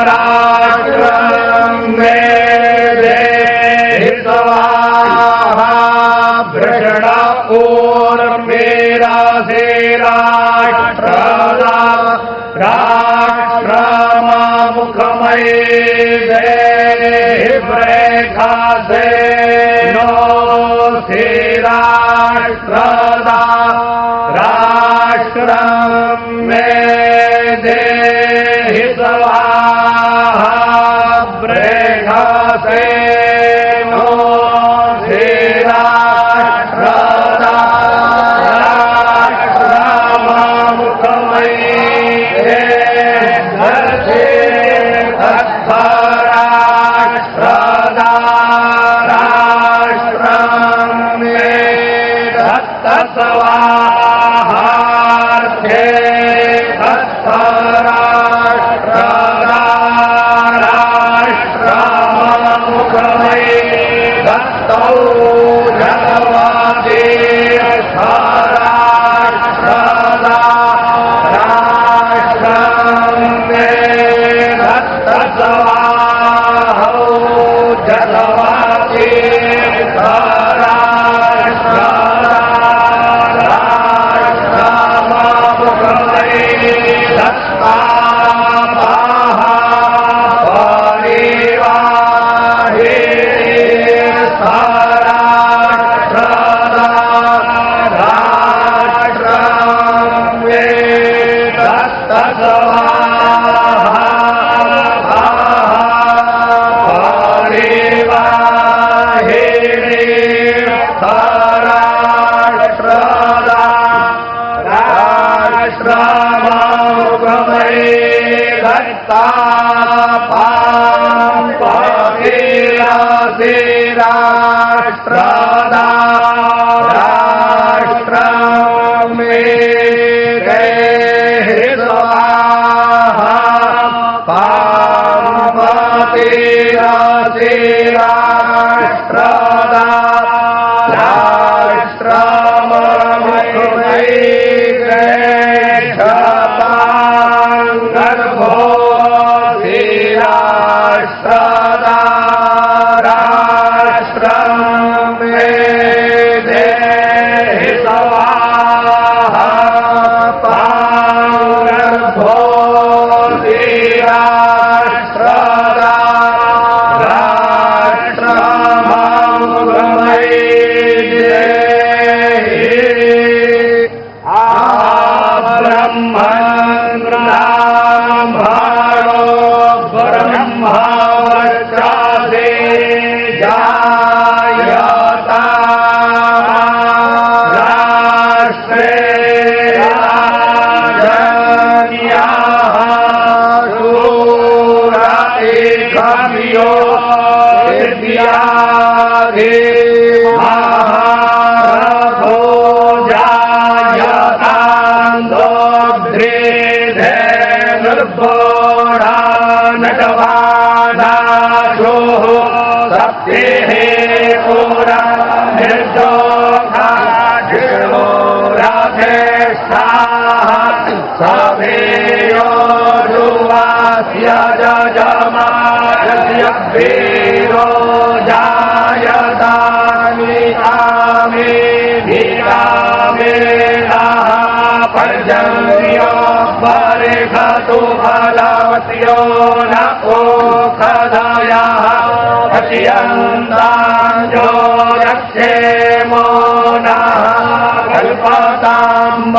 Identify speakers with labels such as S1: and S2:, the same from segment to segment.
S1: राष्ट्रं मे देहि स्वाहा वृषणा ऊर्मिरा से राष्ट्रमामुखमयी देहि प्रेखा से नो से राष्ट्रदा राष्ट्रं मे देहि स्वाहा प्रेखा से नो से राष्ट्रदा राष्ट्रमामुखमयी देहि राष्ट्रदा राष्ट्रं मे दत्तस्वाहार्थे दत्तराष्ट्रदा राष्ट्रमामुखमयी दत्तौ जगवादी राष्ट्रदा राष्ट्रं मे दत्तस्वाहौ जगवादी राष्ट्रदा राष्ट्रं मे देहि स्वाहा पापतिरासे राष्ट्रदा राष्ट्रमामुखमयी गर्भो राष्ट्रदा राष्ट्रं मे देहि स्वाहा पाङ्गर्भो राष्ट्रदा राष्ट्रमामुखमयी देहि ब्रह्मन् ब्राह्मणो ब्रह्मवर्चसे जायता राष्ट्रे राजन्याः शूरा एकम्यो विद्याधि महारथो जायतान्दोग्ध्रे निर्भोढा नटवादाशो सप्तेः पुरा निर्दोषा जीर्णो राधेष्ठाः सभेयो जुवास्य जजमानस्य वीरो जायतानि धीरामेनाः पर्जन्यो बर्हतु फलवत्यो न ओखदयः पश्यन्ताञ्जो रक्षेमो नः कल्पताम्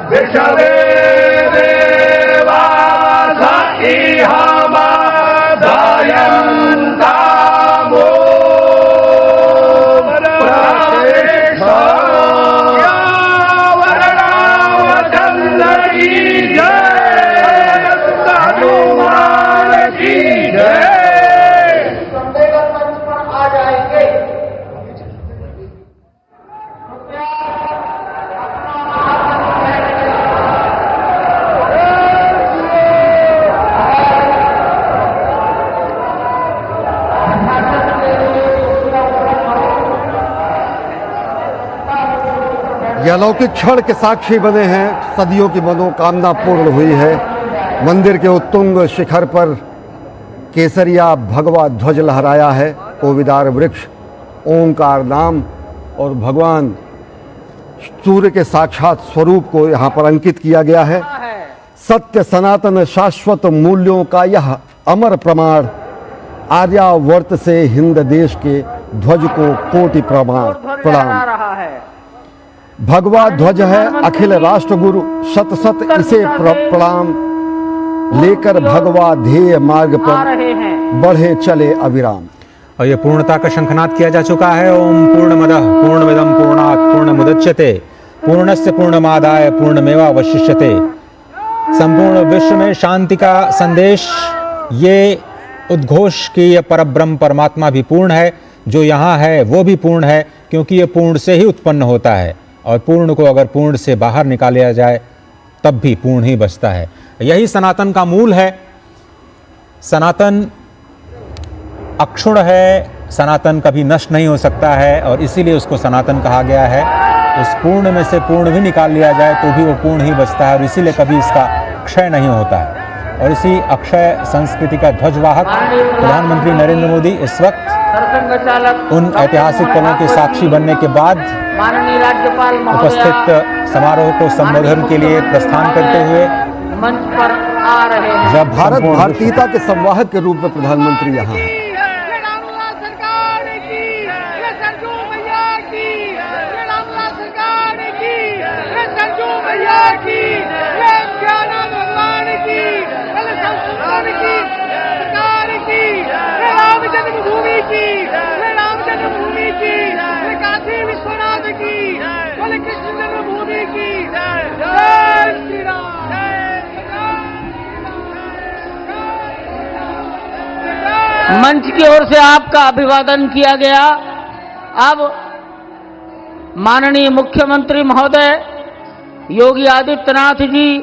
S1: विषवे देवास इह मादयन्ता
S2: ये अलौकिक क्षण के साक्षी बने हैं। सदियों की मनोकामना पूर्ण हुई है। मंदिर के उत्तुंग शिखर पर केसरिया भगवा ध्वज लहराया है। कोविदार वृक्ष, ओंकार नाम और भगवान सूर्य के साक्षात स्वरूप को यहाँ पर अंकित किया गया है। सत्य सनातन शाश्वत मूल्यों का यह अमर प्रमाण आर्यावर्त से हिंद देश के ध्वज को कोटि प्रणाम। भगवा ध्वज है अखिल राष्ट्र गुरु, शत शत इसे प्रणाम। लेकर भगवा ध्येय मार्ग पर बढ़े चले अविराम।
S3: और ये पूर्णता का शंखनाद किया जा चुका है। ओम पूर्णमदः पूर्णमिदं पूर्णात् पूर्णमुदच्यते पूर्णस्य पूर्णमादाय पूर्णमेवावशिष्यते। संपूर्ण विश्व में शांति का संदेश, ये उद्घोष कि ये परब्रह्म परमात्मा भी पूर्ण है, जो यहाँ है वो भी पूर्ण है, क्योंकि ये पूर्ण से ही उत्पन्न होता है और पूर्ण को अगर पूर्ण से बाहर निकाला जाए तब भी पूर्ण ही बचता है। यही सनातन का मूल है। सनातन अक्षुण्ण है, सनातन कभी नष्ट नहीं हो सकता है और इसीलिए उसको सनातन कहा गया है। उस पूर्ण में से पूर्ण भी निकाल लिया जाए तो भी वो पूर्ण ही बचता है और इसीलिए कभी इसका क्षय नहीं होता है। और इसी अक्षय संस्कृति का ध्वजवाहक प्रधानमंत्री नरेंद्र मोदी इस वक्त उन ऐतिहासिक पलों के साक्षी बनने के बाद उपस्थित समारोह को संबोधन के लिए प्रस्थान करते हुए
S4: मंच पर आ रहे हैं।
S2: जब भारत भारतीयता के संवाहक के रूप में प्रधानमंत्री यहाँ हैं।
S4: मंच की ओर से आपका अभिवादन किया गया। अब माननीय मुख्यमंत्री महोदय योगी आदित्यनाथ जी,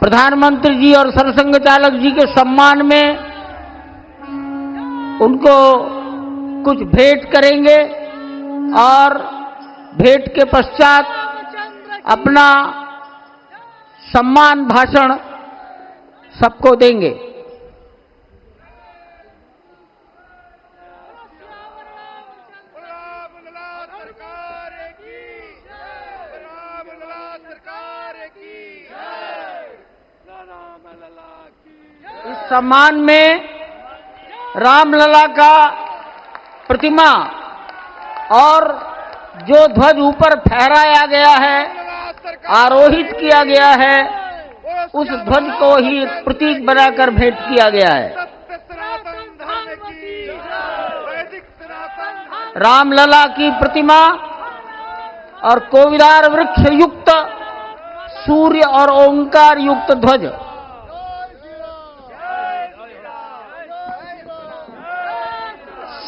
S4: प्रधानमंत्री जी और सरसंघ चालक जी के सम्मान में उनको कुछ भेंट करेंगे और भेंट के पश्चात अपना सम्मान भाषण सबको देंगे। इस सम्मान में रामलला का प्रतिमा और जो ध्वज ऊपर फहराया गया है, आरोहित किया गया है, उस ध्वज को ही प्रतीक बनाकर भेंट किया गया है। रामलला की प्रतिमा और कोविदार वृक्ष युक्त सूर्य और ओंकार युक्त ध्वज।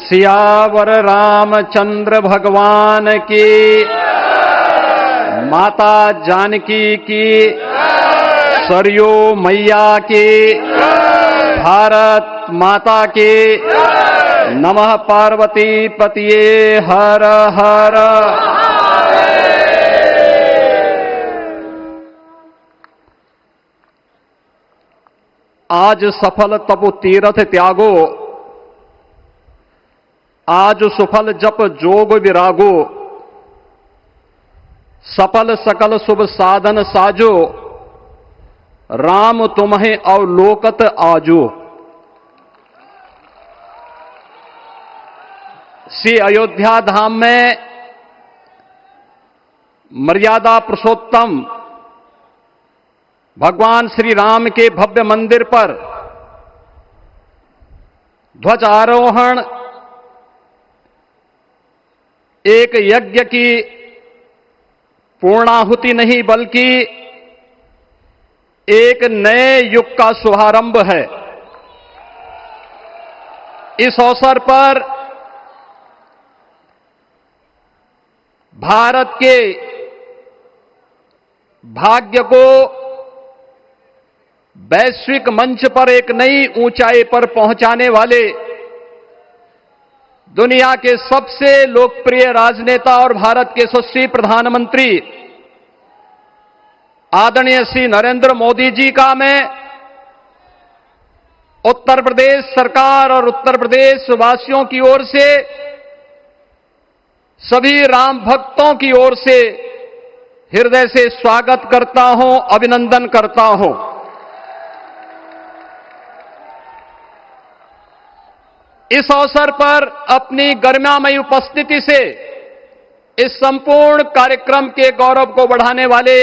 S1: सियावर रामचंद्र भगवान की, माता जानकी की, सरयू मैया की, भारत माता की, नमः पार्वती पतिये हर हर। आज सफल तपु तीरथ त्यागो, आज सुफल जप जोग विरागो, सफल सकल शुभ साधन साजो, राम तुम्हें अवलोकत आजो। श्री अयोध्या धाम में मर्यादा पुरुषोत्तम भगवान श्री राम के भव्य मंदिर पर ध्वजारोहण एक यज्ञ की पूर्णाहुति नहीं बल्कि एक नए युग का शुभारंभ है। इस अवसर पर भारत के भाग्य को वैश्विक मंच पर एक नई ऊंचाई पर पहुंचाने वाले दुनिया के सबसे लोकप्रिय राजनेता और भारत के यशस्वी प्रधानमंत्री आदरणीय श्री नरेंद्र मोदी जी का मैं उत्तर प्रदेश सरकार और उत्तर प्रदेश वासियों की ओर से, सभी राम भक्तों की ओर से हृदय से स्वागत करता हूं, अभिनंदन करता हूं। इस अवसर पर अपनी गरिमामयी उपस्थिति से इस संपूर्ण कार्यक्रम के गौरव को बढ़ाने वाले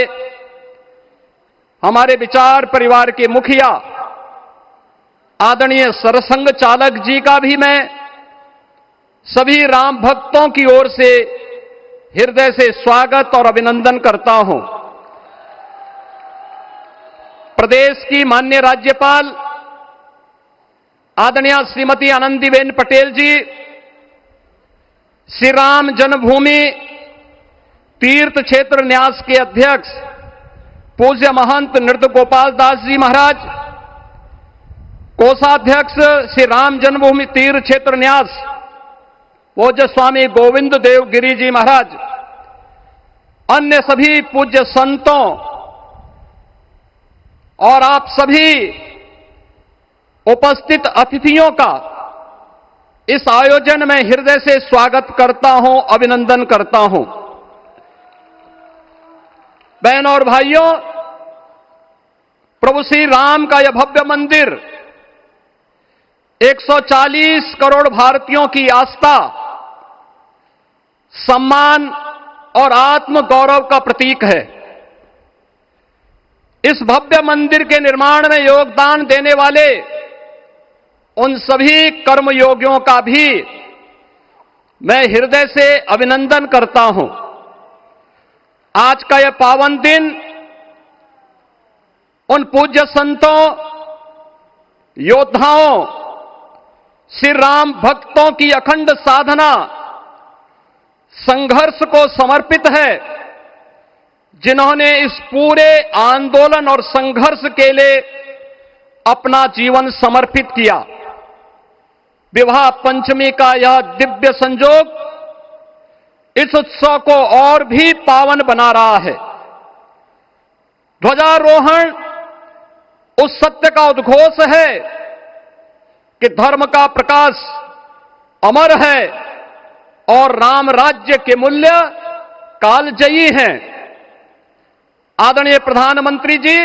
S1: हमारे विचार परिवार के मुखिया आदरणीय सरसंघ चालक जी का भी मैं सभी राम भक्तों की ओर से हृदय से स्वागत और अभिनंदन करता हूं। प्रदेश की माननीय राज्यपाल आदरणीय श्रीमती आनंदीबेन पटेल जी, श्री राम जन्मभूमि तीर्थ क्षेत्र न्यास के अध्यक्ष पूज्य महंत नृत्य गोपाल दास जी महाराज, कोषाध्यक्ष श्री राम जन्मभूमि तीर्थ क्षेत्र न्यास पूज्य स्वामी गोविंद देव गिरी जी महाराज, अन्य सभी पूज्य संतों और आप सभी उपस्थित अतिथियों का इस आयोजन में हृदय से स्वागत करता हूं, अभिनंदन करता हूं। बहनों और भाइयों, प्रभु श्री राम का यह भव्य मंदिर 140 करोड़ भारतीयों की आस्था, सम्मान और आत्म गौरव का प्रतीक है। इस भव्य मंदिर के निर्माण में योगदान देने वाले उन सभी कर्मयोगियों का भी मैं हृदय से अभिनंदन करता हूं। आज का यह पावन दिन उन पूज्य संतों, योद्धाओं, श्री राम भक्तों की अखंड साधना, संघर्ष को समर्पित है, जिन्होंने इस पूरे आंदोलन और संघर्ष के लिए अपना जीवन समर्पित किया। विवाह पंचमी का यह दिव्य संयोग इस उत्सव को और भी पावन बना रहा है। ध्वजारोहण उस सत्य का उद्घोष है कि धर्म का प्रकाश अमर है और राम राज्य के मूल्य कालजयी हैं। आदरणीय प्रधानमंत्री जी,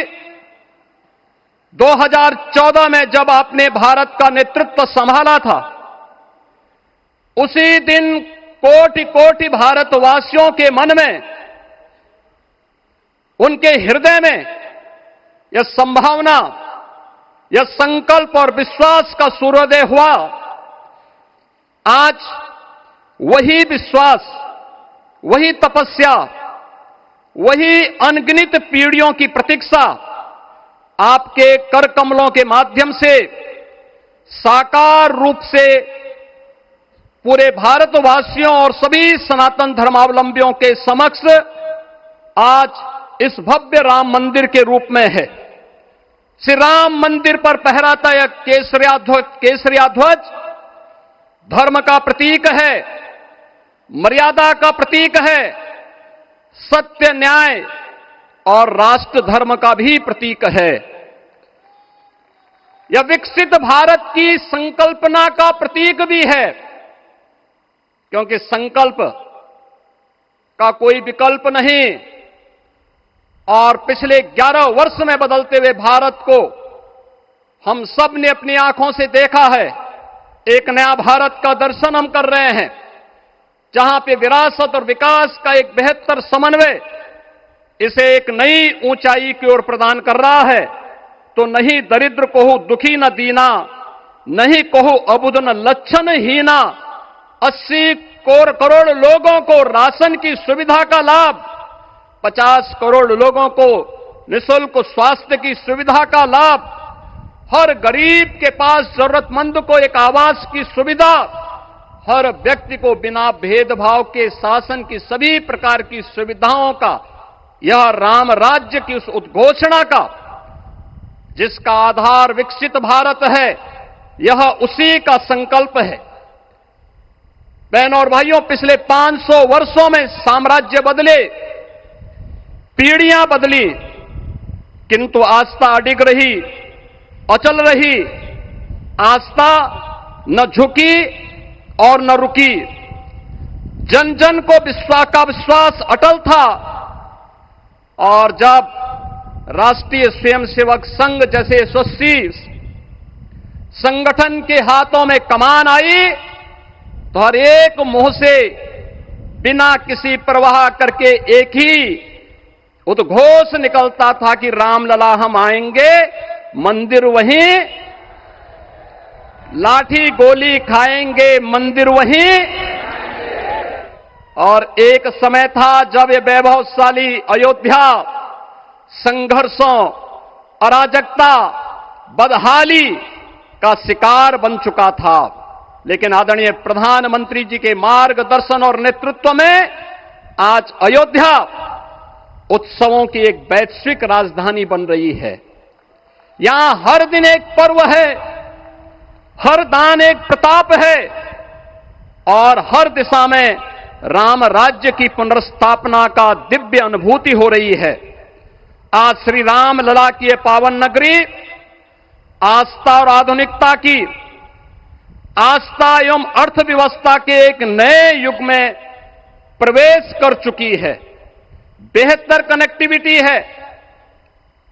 S1: 2014 में जब आपने भारत का नेतृत्व संभाला था, उसी दिन कोटि कोटि भारतवासियों के मन में, उनके हृदय में यह संभावना, यह संकल्प और विश्वास का सूर्योदय हुआ। आज वही विश्वास, वही तपस्या, वही अनगिनत पीढ़ियों की प्रतीक्षा आपके कर कमलों के माध्यम से साकार रूप से पूरे भारतवासियों और सभी सनातन धर्मावलंबियों के समक्ष आज इस भव्य राम मंदिर के रूप में है। श्री राम मंदिर पर फहराता यह केसरिया ध्वज धर्म का प्रतीक है, मर्यादा का प्रतीक है, सत्य, न्याय और राष्ट्र धर्म का भी प्रतीक है। यह विकसित भारत की संकल्पना का प्रतीक भी है, क्योंकि संकल्प का कोई विकल्प नहीं। और पिछले 11 वर्ष में बदलते हुए भारत को हम सब ने अपनी आंखों से देखा है। एक नया भारत का दर्शन हम कर रहे हैं, जहां पे विरासत और विकास का एक बेहतर समन्वय इसे एक नई ऊंचाई की ओर प्रदान कर रहा है। तो नहीं दरिद्र कोहु दुखी न दीना, नहीं कोहु अबुद न लक्षण हीना। 80 करोड़ लोगों को राशन की सुविधा का लाभ, 50 करोड़ लोगों को निःशुल्क स्वास्थ्य की सुविधा का लाभ, हर गरीब के पास जरूरतमंद को एक आवास की सुविधा, हर व्यक्ति को बिना भेदभाव के शासन की सभी प्रकार की सुविधाओं का, यह राम राज्य की उस उद्घोषणा का जिसका आधार विकसित भारत है, यह उसी का संकल्प है। बहनों और भाइयों, पिछले 500 वर्षों में साम्राज्य बदले, पीढ़ियां बदली, किंतु आस्था अडिग रही, अचल रही। आस्था न झुकी और न रुकी। जन जन को विश्वास अटल था। और जब राष्ट्रीय स्वयंसेवक संघ जैसे यशस्वी संगठन के हाथों में कमान आई तो हर एक मुंह से बिना किसी परवाह करके एक ही उद्घोष निकलता था कि रामलला हम आएंगे, मंदिर वहीं, लाठी गोली खाएंगे, मंदिर वहीं। और एक समय था जब ये वैभवशाली अयोध्या संघर्षों, अराजकता, बदहाली का शिकार बन चुका था। लेकिन आदरणीय प्रधानमंत्री जी के मार्गदर्शन और नेतृत्व में आज अयोध्या उत्सवों की एक वैश्विक राजधानी बन रही है। यहां हर दिन एक पर्व है, हर दान एक प्रताप है और हर दिशा में राम राज्य की पुनर्स्थापना का दिव्य अनुभूति हो रही है। आज श्री राम लला की ये पावन नगरी आस्था और आधुनिकता की, आस्था एवं अर्थव्यवस्था के एक नए युग में प्रवेश कर चुकी है। बेहतर कनेक्टिविटी है।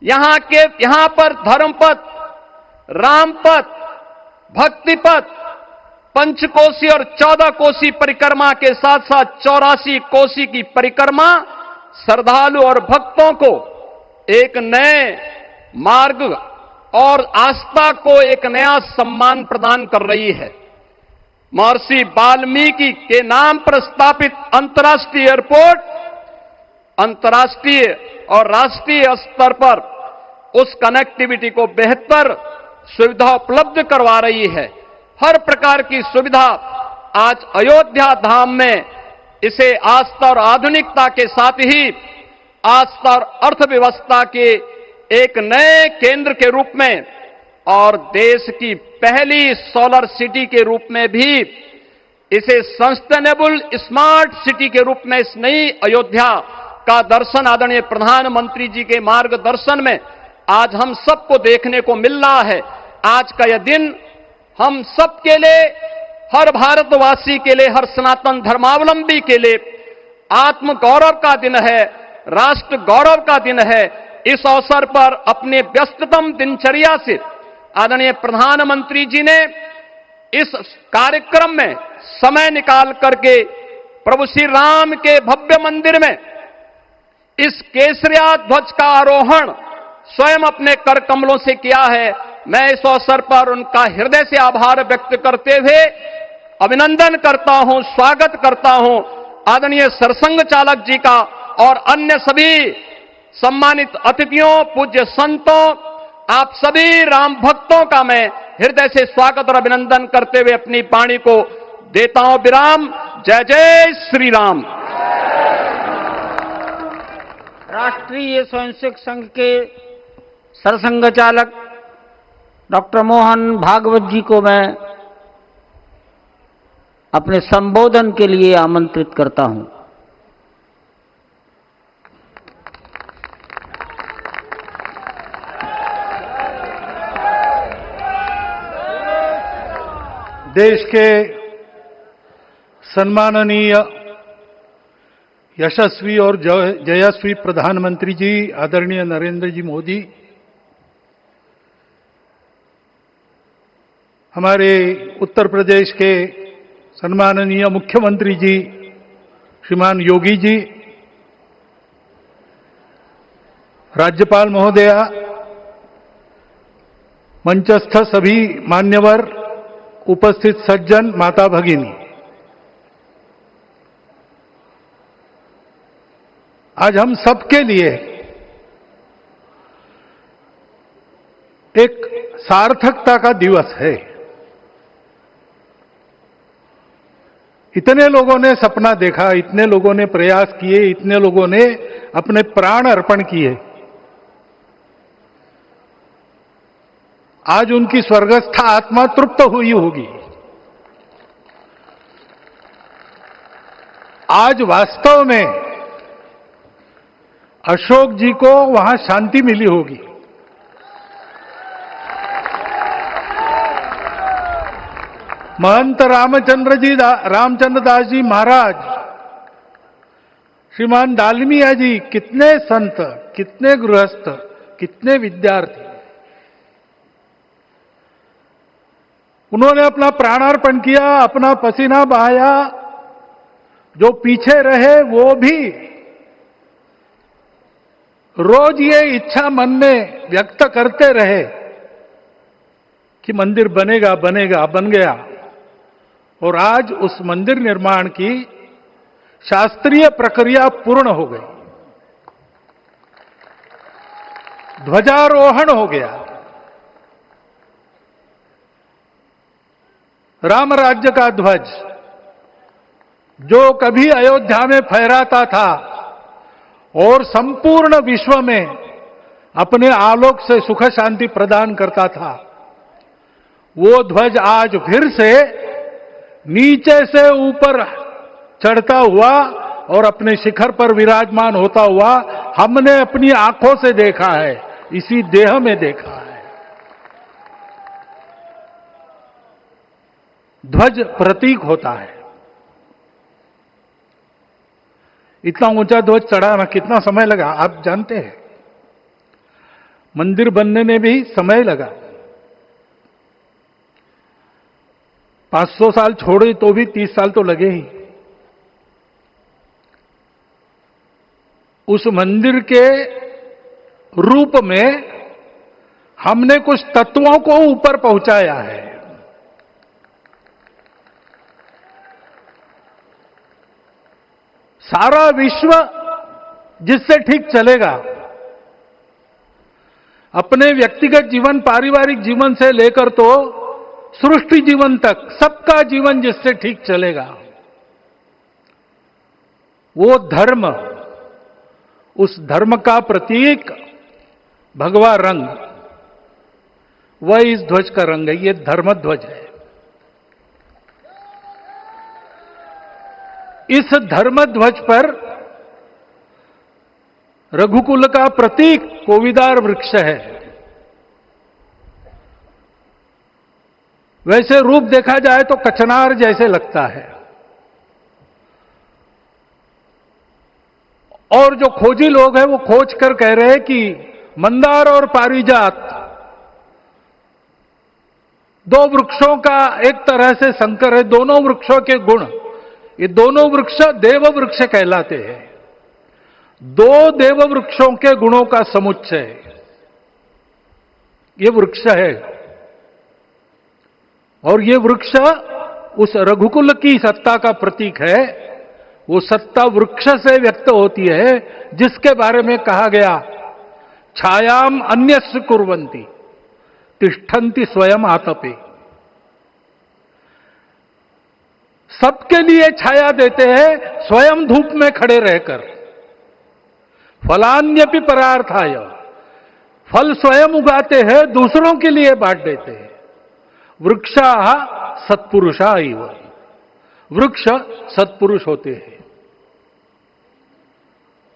S1: यहां पर धर्मपथ, रामपथ, भक्तिपथ, पंचकोसी और 14 कोसी परिक्रमा के साथ साथ 84 कोसी की परिक्रमा श्रद्धालु और भक्तों को एक नए मार्ग और आस्था को एक नया सम्मान प्रदान कर रही है। महर्षि वाल्मीकि के नाम पर स्थापित अंतर्राष्ट्रीय एयरपोर्ट अंतर्राष्ट्रीय और राष्ट्रीय स्तर पर उस कनेक्टिविटी को बेहतर सुविधा उपलब्ध करवा रही है। हर प्रकार की सुविधा आज अयोध्या धाम में इसे आस्था और आधुनिकता के साथ ही आस्था और अर्थव्यवस्था के एक नए केंद्र के रूप में और देश की पहली सोलर सिटी के रूप में भी, इसे सस्टेनेबल स्मार्ट सिटी के रूप में इस नई अयोध्या का दर्शन आदरणीय प्रधानमंत्री जी के मार्गदर्शन में आज हम सबको देखने को मिल रहा है। आज का यह दिन हम सबके लिए, हर भारतवासी के लिए, हर सनातन धर्मावलंबी के लिए आत्म गौरव का दिन है, राष्ट्र गौरव का दिन है। इस अवसर पर अपने व्यस्ततम दिनचर्या से आदरणीय प्रधानमंत्री जी ने इस कार्यक्रम में समय निकाल करके प्रभु श्री राम के भव्य मंदिर में इस केसरिया ध्वज का आरोहण स्वयं अपने कर कमलों से किया है। मैं इस अवसर पर उनका हृदय से आभार व्यक्त करते हुए अभिनंदन करता हूं, स्वागत करता हूं आदरणीय सरसंघ चालक जी का और अन्य सभी सम्मानित अतिथियों, पूज्य संतों, आप सभी राम भक्तों का मैं हृदय से स्वागत और अभिनंदन करते हुए अपनी वाणी को देता हूं विराम। जय जय श्री राम।
S4: राष्ट्रीय स्वयंसेवक संघ के सरसंघ चालक डॉक्टर मोहन भागवत जी को मैं अपने संबोधन के लिए आमंत्रित करता हूं।
S5: देश के सम्माननीय यशस्वी और जयस्वी प्रधानमंत्री जी आदरणीय नरेंद्र जी मोदी, हमारे उत्तर प्रदेश के सम्माननीय मुख्यमंत्री जी श्रीमान योगी जी, राज्यपाल महोदया, मंचस्थ सभी मान्यवर, उपस्थित सज्जन, माता भगिनी, आज हम सबके लिए एक सार्थकता का दिवस है। इतने लोगों ने सपना देखा, इतने लोगों ने प्रयास किए, इतने लोगों ने अपने प्राण अर्पण किए। आज उनकी स्वर्गस्थ आत्मा तृप्त हुई होगी। आज वास्तव में अशोक जी को वहां शांति मिली होगी। महंत रामचंद्र दास जी महाराज, श्रीमान डालमिया जी, कितने संत, कितने गृहस्थ, कितने विद्यार्थी, उन्होंने अपना प्राणार्पण किया, अपना पसीना बहाया। जो पीछे रहे वो भी रोज ये इच्छा मन में व्यक्त करते रहे कि मंदिर बनेगा बनेगा, बन गया। और आज उस मंदिर निर्माण की शास्त्रीय प्रक्रिया पूर्ण हो गई, ध्वजारोहण हो गया। राम राज्य का ध्वज जो कभी अयोध्या में फहराता था और संपूर्ण विश्व में अपने आलोक से सुख शांति प्रदान करता था, वो ध्वज आज फिर से नीचे से ऊपर चढ़ता हुआ और अपने शिखर पर विराजमान होता हुआ हमने अपनी आंखों से देखा है, इसी देह में देखा है। ध्वज प्रतीक होता है। इतना ऊंचा ध्वज चढ़ाना कितना समय लगा आप जानते हैं? मंदिर बनने में भी समय लगा। 500 साल छोड़े तो भी 30 साल तो लगे ही। उस मंदिर के रूप में हमने कुछ तत्वों को ऊपर पहुंचाया है। सारा विश्व जिससे ठीक चलेगा, अपने व्यक्तिगत जीवन, पारिवारिक जीवन से लेकर तो सृष्टि जीवन तक सबका जीवन जिससे ठीक चलेगा, वो धर्म, उस धर्म का प्रतीक भगवा रंग, वह इस ध्वज का रंग है। ये धर्म ध्वज है। इस धर्म ध्वज पर रघुकुल का प्रतीक कोविदार वृक्ष है। वैसे रूप देखा जाए तो कचनार जैसे लगता है। और जो खोजी लोग हैं वो खोज कर कह रहे हैं कि मंदार और पारिजात दो वृक्षों का एक तरह से संकर है। दोनों वृक्षों के गुण, ये दोनों वृक्ष देव वृक्ष कहलाते हैं। दो देव वृक्षों के गुणों का समुच्चय ये वृक्ष है। और ये वृक्ष उस रघुकुल की सत्ता का प्रतीक है। वो सत्ता वृक्ष से व्यक्त होती है, जिसके बारे में कहा गया, छायाम अन्यस्य कुर्वन्ति तिष्ठन्ति स्वयं आतपे। सबके लिए छाया देते हैं, स्वयं धूप में खड़े रहकर। फलान्यपि परार्थाय, फल स्वयं उगाते हैं, दूसरों के लिए बांट देते हैं। वृक्षा सत्पुरुषा इव, वृक्ष सत्पुरुष होते हैं।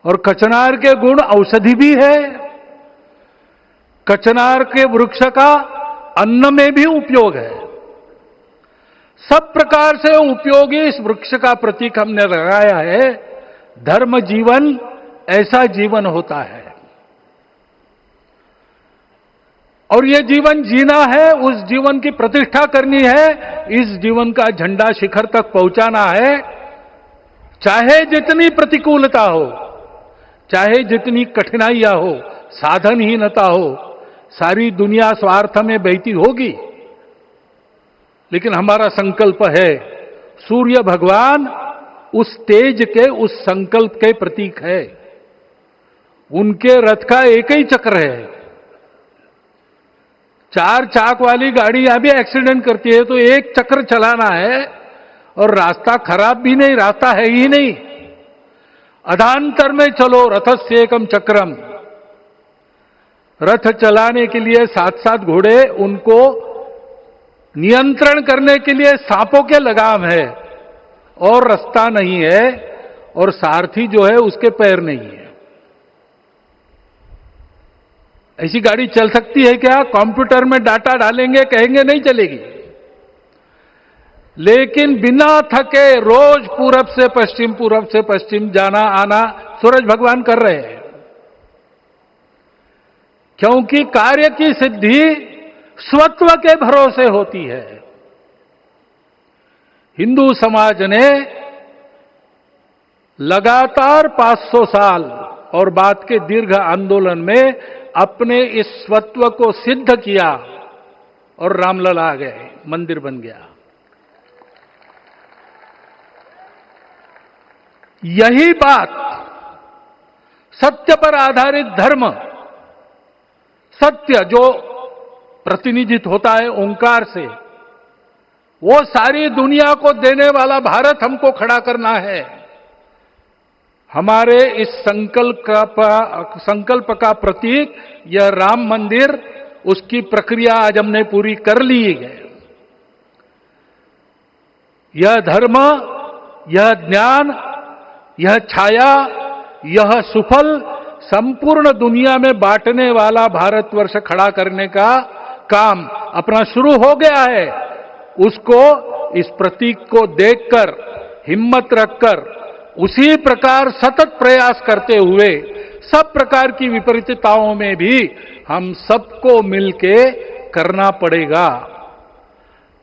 S5: और कचनार के गुण औषधि भी है। कचनार के वृक्ष का अन्न में भी उपयोग है। सब प्रकार से उपयोगी इस वृक्ष का प्रतीक हमने लगाया है। धर्म जीवन ऐसा जीवन होता है। और ये जीवन जीना है, उस जीवन की प्रतिष्ठा करनी है, इस जीवन का झंडा शिखर तक पहुंचाना है। चाहे जितनी प्रतिकूलता हो, चाहे जितनी कठिनाइयां हो, साधनहीनता हो, सारी दुनिया स्वार्थ में बहती होगी, लेकिन हमारा संकल्प है। सूर्य भगवान उस तेज के, उस संकल्प के प्रतीक है। उनके रथ का एक ही चक्र है। 4 चाक वाली गाड़ियां भी एक्सीडेंट करती है तो एक चक्र चलाना है। और रास्ता खराब भी नहीं, रास्ता है ही नहीं। अधांतर में चलो रथस्य एकम चक्रम। रथ चलाने के लिए 7-7 घोड़े, उनको नियंत्रण करने के लिए सांपों के लगाम है। और रास्ता नहीं है, और सारथी जो है उसके पैर नहीं है। ऐसी गाड़ी चल सकती है क्या? कंप्यूटर में डाटा डालेंगे, कहेंगे नहीं चलेगी। लेकिन बिना थके रोज पूरब से पश्चिम जाना आना सूरज भगवान कर रहे हैं, क्योंकि कार्य की सिद्धि स्वत्व के भरोसे होती है। हिंदू समाज ने लगातार 500 साल और बाद के दीर्घ आंदोलन में अपने इस स्वत्व को सिद्ध किया और रामलला आ गए, मंदिर बन गया। यही बात सत्य पर आधारित धर्म, सत्य जो प्रतिनिधित्व होता है ओंकार से, वो सारी दुनिया को देने वाला भारत हमको खड़ा करना है। हमारे इस संकल्प का प्रतीक यह राम मंदिर, उसकी प्रक्रिया आज हमने पूरी कर ली है। यह धर्म, यह ज्ञान, यह छाया, यह सुफल संपूर्ण दुनिया में बांटने वाला भारतवर्ष खड़ा करने का काम अपना शुरू हो गया है। उसको, इस प्रतीक को देखकर, हिम्मत रखकर, उसी प्रकार सतत प्रयास करते हुए सब प्रकार की विपरीतताओं में भी हम सबको मिलके करना पड़ेगा।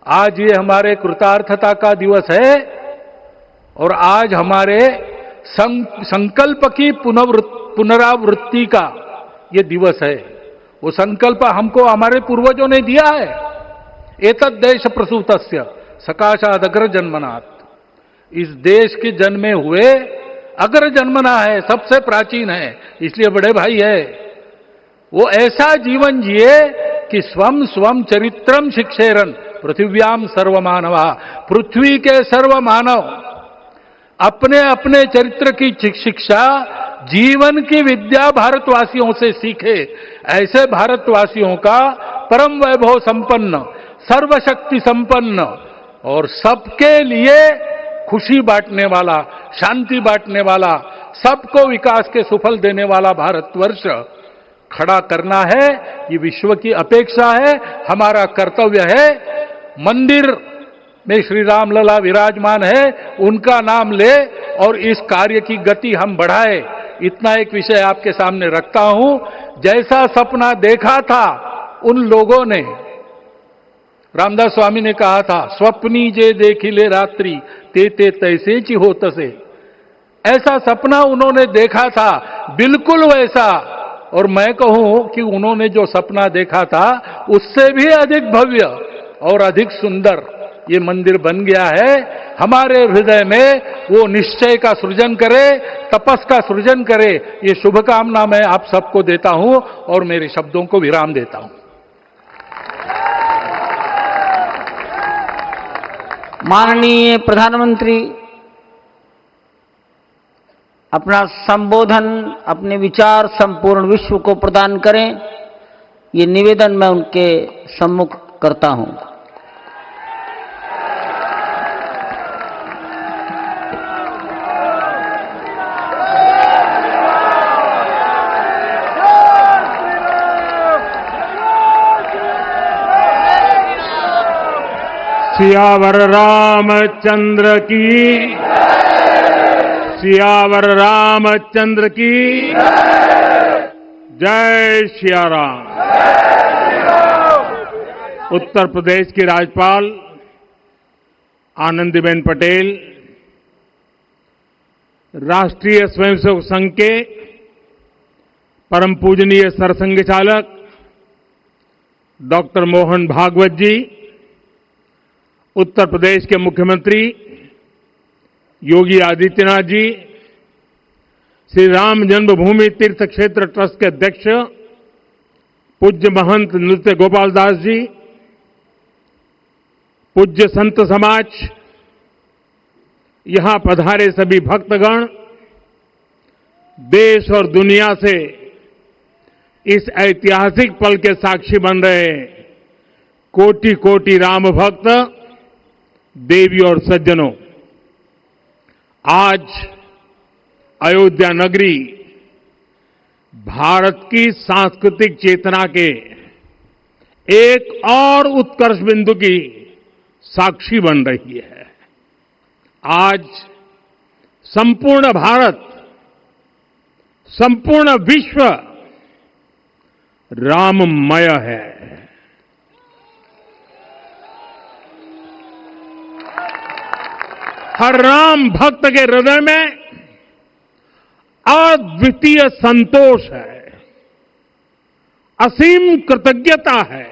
S5: आज ये हमारे कृतार्थता का दिवस है और आज हमारे संकल्प की पुनरावृत्ति का ये दिवस है। वो संकल्प हमको हमारे पूर्वजों ने दिया है। एतद् देश प्रसूतस्य सकाशाद अग्र जन्मनात्, इस देश के जन्मे हुए अग्र जन्मना है, सबसे प्राचीन है, इसलिए बड़े भाई है। वो ऐसा जीवन जिए कि स्वम स्वम चरित्रम शिक्षेरन पृथिव्याम सर्वमानवा, पृथ्वी के सर्व मानव अपने अपने चरित्र की शिक्षा, जीवन की विद्या भारतवासियों से सीखे। ऐसे भारतवासियों का परम वैभव संपन्न, सर्वशक्ति संपन्न और सबके लिए खुशी बांटने वाला, शांति बांटने वाला, सबको विकास के सुफल देने वाला भारतवर्ष खड़ा करना है। ये विश्व की अपेक्षा है, हमारा कर्तव्य है। मंदिर में श्री रामलला विराजमान है, उनका नाम ले और इस कार्य की गति हम बढ़ाए। इतना एक विषय आपके सामने रखता हूं। जैसा सपना देखा था उन लोगों ने, रामदास स्वामी ने कहा था, स्वप्नी जे देखिले रात्रि ते तैसे ची हो तसे। ऐसा सपना उन्होंने देखा था, बिल्कुल वैसा। और मैं कहूं कि उन्होंने जो सपना देखा था उससे भी अधिक भव्य और अधिक सुंदर ये मंदिर बन गया है। हमारे हृदय में वो निश्चय का सृजन करे, तपस का सृजन करे। ये शुभकामना मैं आप सबको देता हूं और मेरे शब्दों को विराम देता हूं।
S4: माननीय प्रधानमंत्री अपना संबोधन, अपने विचार संपूर्ण विश्व को प्रदान करें, ये निवेदन मैं उनके सम्मुख करता हूं।
S6: सियावर रामचंद्र की, सियावर रामचंद्र की जय सिया राम। उत्तर प्रदेश की राज्यपाल आनंदीबेन पटेल, राष्ट्रीय स्वयंसेवक संघ के परम पूजनीय सरसंघ चालक डॉक्टर मोहन भागवत जी, उत्तर प्रदेश के मुख्यमंत्री योगी आदित्यनाथ जी, श्री राम जन्मभूमि तीर्थ क्षेत्र ट्रस्ट के अध्यक्ष पूज्य महंत नृत्य गोपाल दास जी, पूज्य संत समाज, यहां पधारे सभी भक्तगण, देश और दुनिया से इस ऐतिहासिक पल के साक्षी बन रहे कोटि कोटि राम भक्त, देवी और सज्जनों, आज अयोध्या नगरी भारत की सांस्कृतिक चेतना के एक और उत्कर्ष बिंदु की साक्षी बन रही है। आज संपूर्ण भारत, संपूर्ण विश्व राममय है। हर राम भक्त के हृदय में अद्वितीय संतोष है, असीम कृतज्ञता है,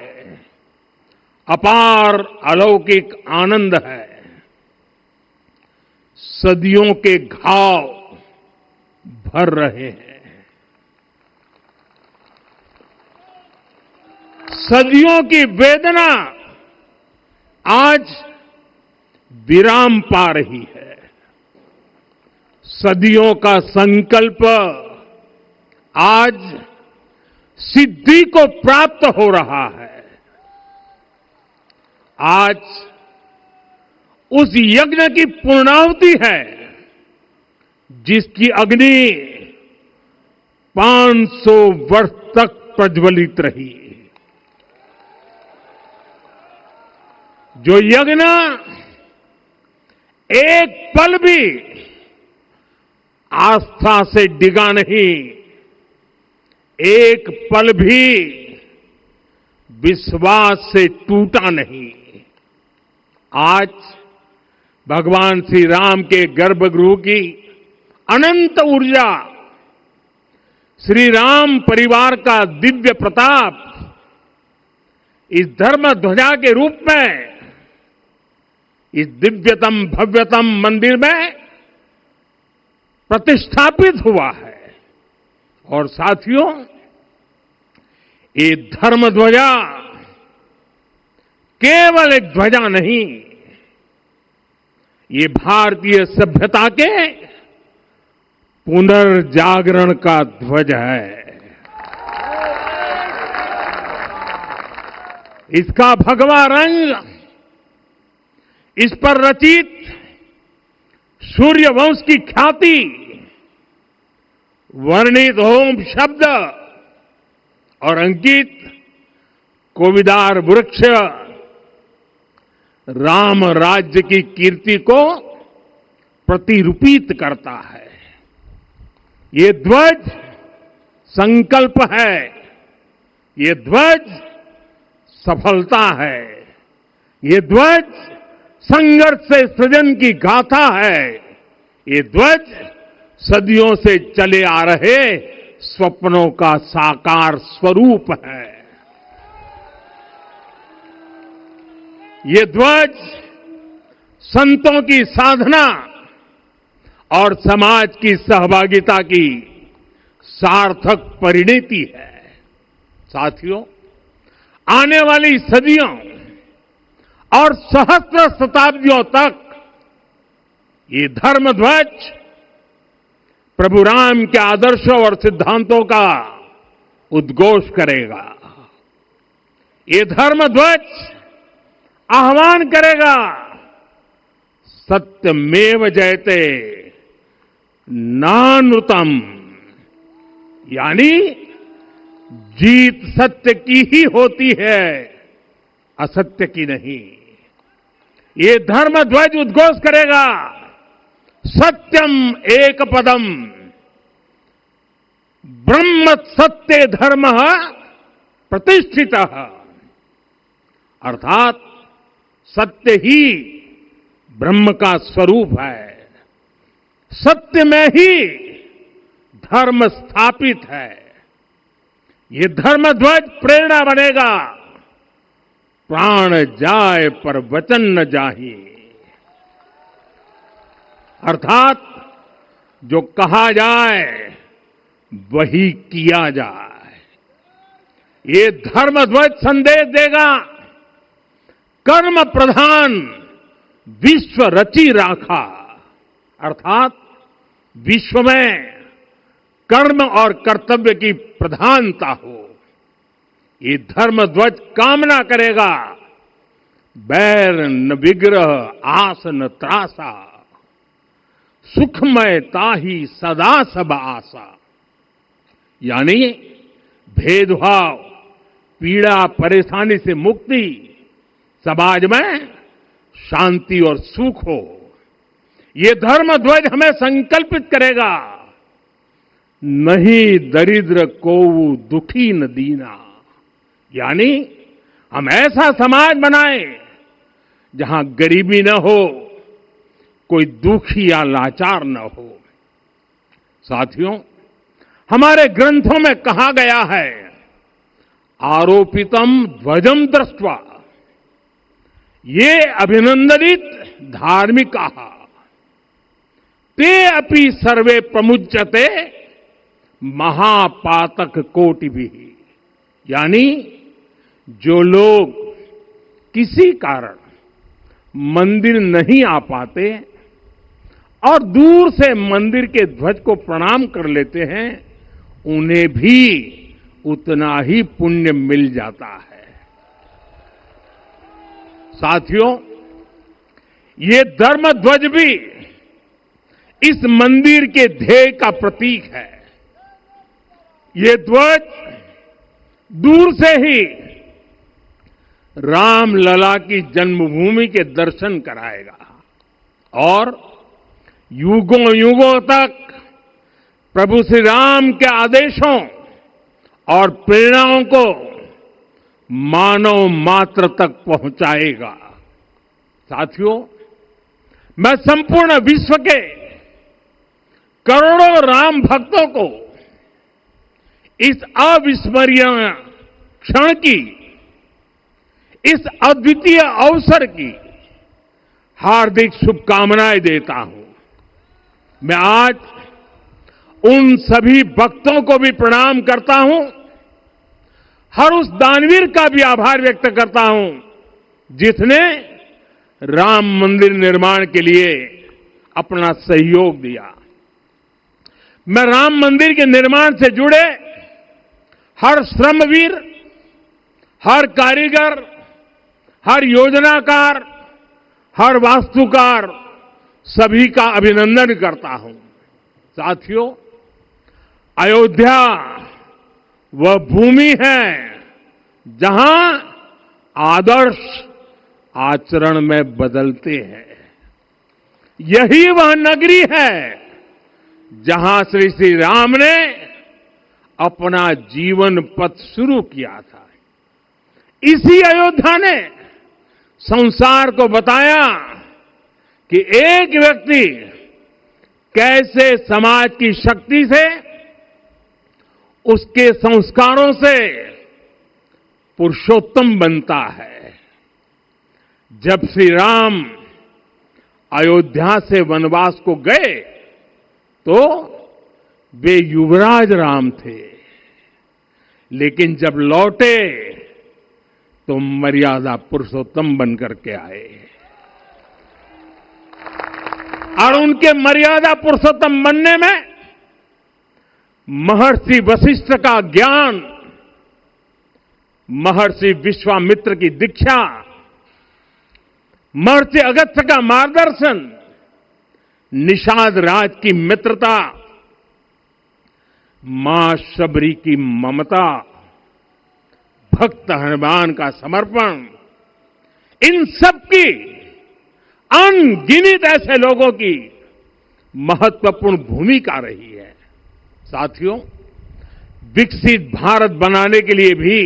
S6: अपार अलौकिक आनंद है। सदियों के घाव भर रहे हैं, सदियों की वेदना आज विराम पा रही है। सदियों का संकल्प आज सिद्धि को प्राप्त हो रहा है। आज उस यज्ञ की पूर्णाहुति है जिसकी अग्नि 500 वर्ष तक प्रज्वलित रही। जो यज्ञ एक पल भी आस्था से डिगा नहीं, एक पल भी विश्वास से टूटा नहीं। आज भगवान श्री राम के गर्भगृह की अनंत ऊर्जा, श्री राम परिवार का दिव्य प्रताप इस धर्म ध्वजा के रूप में इस दिव्यतम भव्यतम मंदिर में प्रतिष्ठापित हुआ है। और साथियों, ये धर्म ध्वजा केवल एक ध्वजा नहीं, ये भारतीय सभ्यता के पुनर्जागरण का ध्वज है। इसका भगवा रंग, इस पर रचित सूर्य वंश की ख्याति, वर्णित होम शब्द और अंकित कोविदार वृक्ष राम राज्य की कीर्ति को प्रतिरूपित करता है। ये ध्वज संकल्प है, ये ध्वज सफलता है, ये ध्वज संघर्ष से सृजन की गाथा है, ये ध्वज सदियों से चले आ रहे स्वप्नों का साकार स्वरूप है। ये ध्वज संतों की साधना और समाज की सहभागिता की सार्थक परिणति है। साथियों, आने वाली सदियों और सहस्त्र शताब्दियों तक ये धर्म ध्वज प्रभु राम के आदर्शों और सिद्धांतों का उद्घोष करेगा। ये धर्म ध्वज आह्वान करेगा, सत्यमेव जयते नानृतम, यानी जीत सत्य की ही होती है, असत्य की नहीं। ये धर्म ध्वज उद्घोष करेगा, सत्यम एक पदम ब्रह्म सत्य धर्म प्रतिष्ठित, अर्थात सत्य ही ब्रह्म का स्वरूप है, सत्य में ही धर्म स्थापित है। ये धर्म ध्वज प्रेरणा बनेगा, प्राण जाए पर वचन न जाहि, अर्थात जो कहा जाए वही किया जाए। ये धर्म ध्वज संदेश देगा, कर्म प्रधान विश्व रची राखा, अर्थात विश्व में कर्म और कर्तव्य की प्रधानता हो। ये धर्म ध्वज कामना करेगा, बैर न विग्रह आस न त्रासा, सुखमयता ही सदा सब आशा, यानी भेदभाव, पीड़ा, परेशानी से मुक्ति, समाज में शांति और सुख हो। ये धर्म ध्वज हमें संकल्पित करेगा, नहीं दरिद्र को दुखी न दीना, यानी हम ऐसा समाज बनाएं जहां गरीबी न हो, कोई दुखी या लाचार न हो। साथियों, हमारे ग्रंथों में कहा गया है, आरोपितम ध्वजम दृष्ट्वा, ये अभिनंदनित धार्मिका ते अपि सर्वे प्रमुच्यते महापातक कोटि भी, यानी जो लोग किसी कारण मंदिर नहीं आ पाते और दूर से मंदिर के ध्वज को प्रणाम कर लेते हैं, उन्हें भी उतना ही पुण्य मिल जाता है। साथियों, ये धर्म ध्वज भी इस मंदिर के ध्येय का प्रतीक है। ये ध्वज दूर से ही रामलला की जन्मभूमि के दर्शन कराएगा और युगों युगों तक प्रभु श्री राम के आदेशों और प्रेरणाओं को मानव मात्र तक पहुंचाएगा। साथियों, मैं संपूर्ण विश्व के करोड़ों राम भक्तों को इस अविस्मरणीय क्षण की, इस अद्वितीय अवसर की हार्दिक शुभकामनाएं देता हूं। मैं आज उन सभी भक्तों को भी प्रणाम करता हूं, हर उस दानवीर का भी आभार व्यक्त करता हूं जिसने राम मंदिर निर्माण के लिए अपना सहयोग दिया। मैं राम मंदिर के निर्माण से जुड़े हर श्रमवीर, हर कारीगर, हर योजनाकार, हर वास्तुकार, सभी का अभिनंदन करता हूं। साथियों, अयोध्या वह भूमि है जहां आदर्श आचरण में बदलते हैं। यही वह नगरी है जहां श्री राम ने अपना जीवन पथ शुरू किया था। इसी अयोध्या ने संसार को बताया कि एक व्यक्ति कैसे समाज की शक्ति से, उसके संस्कारों से पुरुषोत्तम बनता है। जब श्री राम अयोध्या से वनवास को गए तो वे युवराज राम थे, लेकिन जब लौटे तो मर्यादा पुरुषोत्तम बनकर के आए और उनके मर्यादा पुरुषोत्तम बनने में महर्षि वशिष्ठ का ज्ञान, महर्षि विश्वामित्र की दीक्षा, महर्षि अगस्त्य का मार्गदर्शन, निषाद राज की मित्रता, मां शबरी की ममता, भक्त हनुमान का समर्पण, इन सब की अनगिनत ऐसे लोगों की महत्वपूर्ण भूमिका रही है। साथियों, विकसित भारत बनाने के लिए भी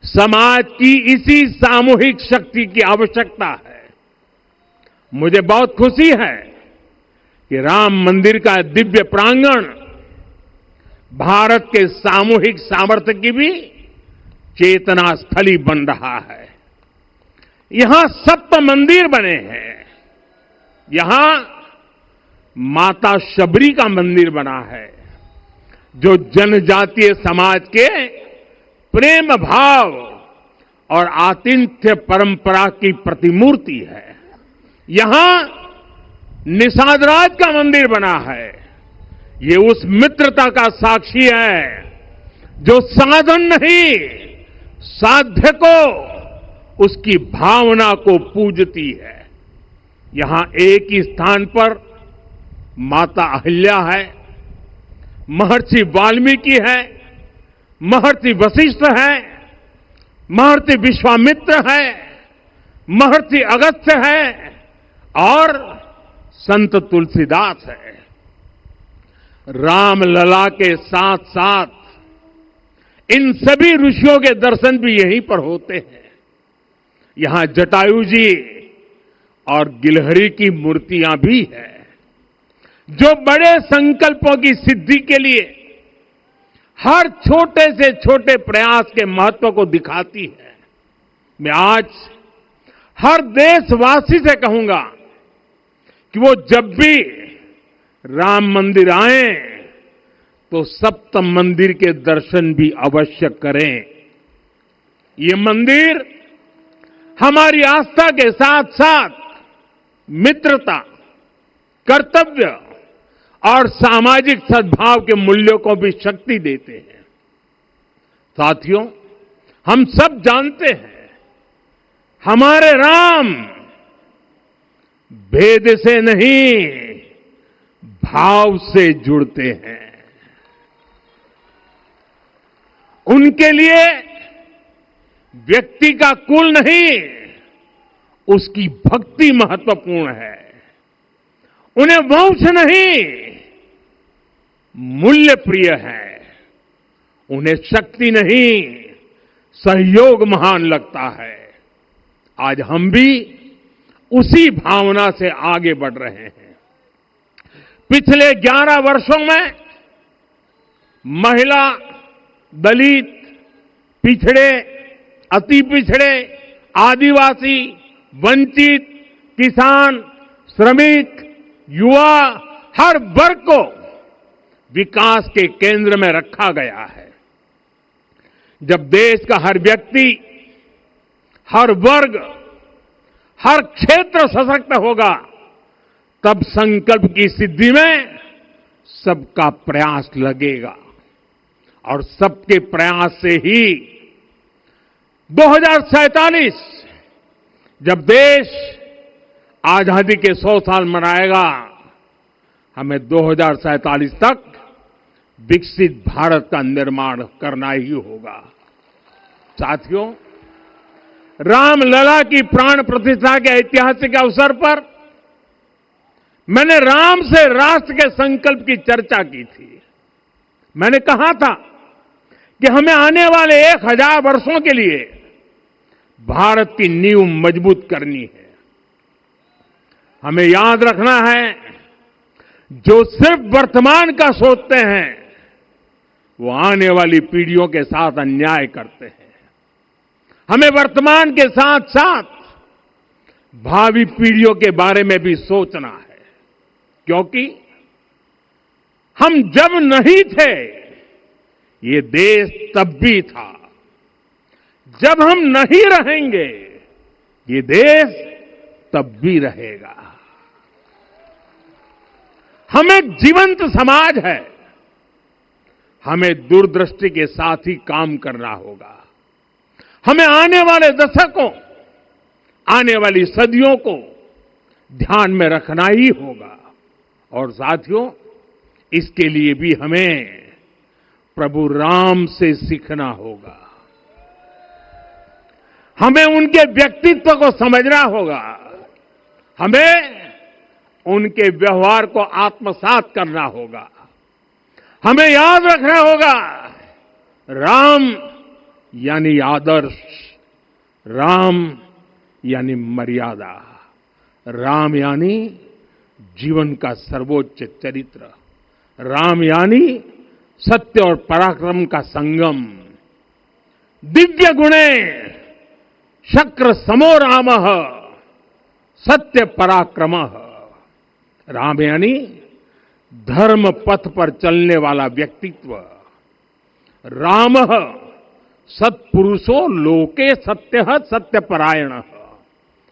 S6: समाज की इसी सामूहिक शक्ति की आवश्यकता है। मुझे बहुत खुशी है कि राम मंदिर का दिव्य प्रांगण भारत के सामूहिक सामर्थ्य की भी चेतना स्थली बन रहा है। यहां सप्त मंदिर बने हैं, यहां माता शबरी का मंदिर बना है जो जनजातीय समाज के प्रेम भाव और आतिथ्य परंपरा की प्रतिमूर्ति है। यहां निषादराज का मंदिर बना है, ये उस मित्रता का साक्षी है जो साधन नहीं, साध्य को, उसकी भावना को पूजती है। यहां एक ही स्थान पर माता अहिल्या है, महर्षि वाल्मीकि है, महर्षि वशिष्ठ है, महर्षि विश्वामित्र है, महर्षि अगस्त्य है और संत तुलसीदास है। रामलला के साथ साथ इन सभी ऋषियों के दर्शन भी यहीं पर होते हैं। यहां जटायु जी और गिलहरी की मूर्तियां भी हैं, जो बड़े संकल्पों की सिद्धि के लिए हर छोटे से छोटे प्रयास के महत्व को दिखाती है। मैं आज हर देशवासी से कहूंगा कि वो जब भी राम मंदिर आए तो सप्त मंदिर के दर्शन भी अवश्य करें। ये मंदिर हमारी आस्था के साथ साथ मित्रता, कर्तव्य और सामाजिक सद्भाव के मूल्यों को भी शक्ति देते हैं। साथियों, हम सब जानते हैं हमारे राम भेद से नहीं, भाव से जुड़ते हैं। उनके लिए व्यक्ति का कुल नहीं, उसकी भक्ति महत्वपूर्ण है। उन्हें वंश नहीं, मूल्य प्रिय है। उन्हें शक्ति नहीं, सहयोग महान लगता है। आज हम भी उसी भावना से आगे बढ़ रहे हैं। पिछले 11 वर्षों में महिला, दलित, पिछड़े, अति पिछड़े, आदिवासी, वंचित, किसान, श्रमिक, युवा, हर वर्ग को विकास के केंद्र में रखा गया है। जब देश का हर व्यक्ति, हर वर्ग, हर क्षेत्र सशक्त होगा, तब संकल्प की सिद्धि में सबका प्रयास लगेगा और सबके प्रयास से ही 2047 जब देश आजादी के 100 साल मनाएगा, हमें 2047 तक विकसित भारत का निर्माण करना ही होगा। साथियों, रामलला की प्राण प्रतिष्ठा के ऐतिहासिक अवसर पर मैंने राम से राष्ट्र के संकल्प की चर्चा की थी। मैंने कहा था कि हमें आने वाले 1000 वर्षों के लिए भारत की नींव मजबूत करनी है। हमें याद रखना है, जो सिर्फ वर्तमान का सोचते हैं वो आने वाली पीढ़ियों के साथ अन्याय करते हैं। हमें वर्तमान के साथ साथ भावी पीढ़ियों के बारे में भी सोचना है, क्योंकि हम जब नहीं थे ये देश तब भी था, जब हम नहीं रहेंगे ये देश तब भी रहेगा। हम एक जीवंत समाज है, हमें दूरदृष्टि के साथ ही काम करना होगा। हमें आने वाले दशकों, आने वाली सदियों को ध्यान में रखना ही होगा। और साथियों, इसके लिए भी हमें प्रभु राम से सीखना होगा। हमें उनके व्यक्तित्व को समझना होगा। हमें उनके व्यवहार को आत्मसात करना होगा। हमें याद रखना होगा, राम यानी आदर्श, राम यानी मर्यादा, राम यानी जीवन का सर्वोच्च चरित्र, राम यानी सत्य और पराक्रम का संगम। दिव्य गुणे शक्र समो रामः सत्य पराक्रमः। राम यानी धर्म पथ पर चलने वाला व्यक्तित्व। रामः सत्पुरुषो लोके सत्यः सत्यपरायणः।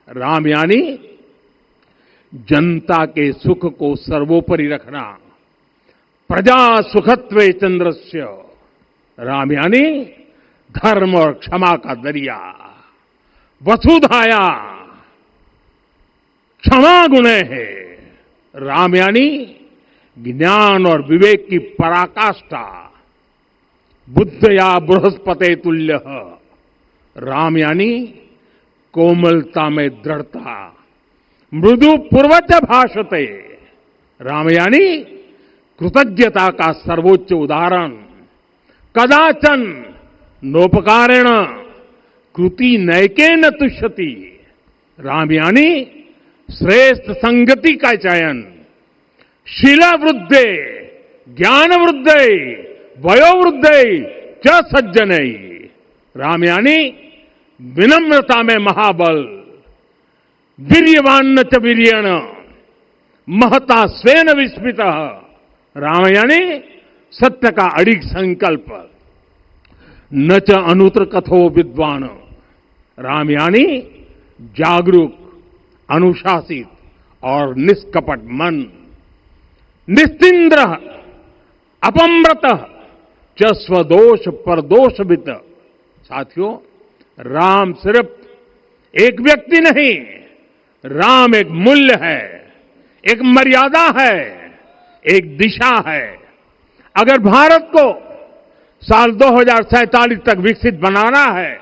S6: राम यानी जनता के सुख को सर्वोपरि रखना, प्रजा सुखत्वे चंद्रस्य। राम यानी धर्म और क्षमा का दरिया। वसुधाया क्षमा गुणे है। राम यानी ज्ञान और विवेक की पराकाष्ठा। बुद्ध या बृहस्पति तुल्य। राम यानी कोमलता में दृढ़ता। मृदु पूर्वज भाषते। राम यानी कृतज्ञता का सर्वोच्च उदाहरण। कदाचन नोपकारेण कृति नैकेन तुष्यति। राम यानी श्रेष्ठ संगति का चयन। शीला वृद्धे ज्ञान वृद्धे वयोवृद्धे च सज्जने। राम यानी विनम्रता में महाबल। वीर्यवान च वीर्येण महता स्वेन विस्मितः। राम यानी सत्य का अडिग संकल्प। न च अनुत्र कथो विद्वान। राम यानी जागरूक, अनुशासित और निष्कपट मन। निस्तिंद्र अपम्रत च स्वदोष परदोषवित। साथियों, राम सिर्फ एक व्यक्ति नहीं, राम एक मूल्य है, एक मर्यादा है, एक दिशा है। अगर भारत को साल 2047 तक विकसित बनाना है,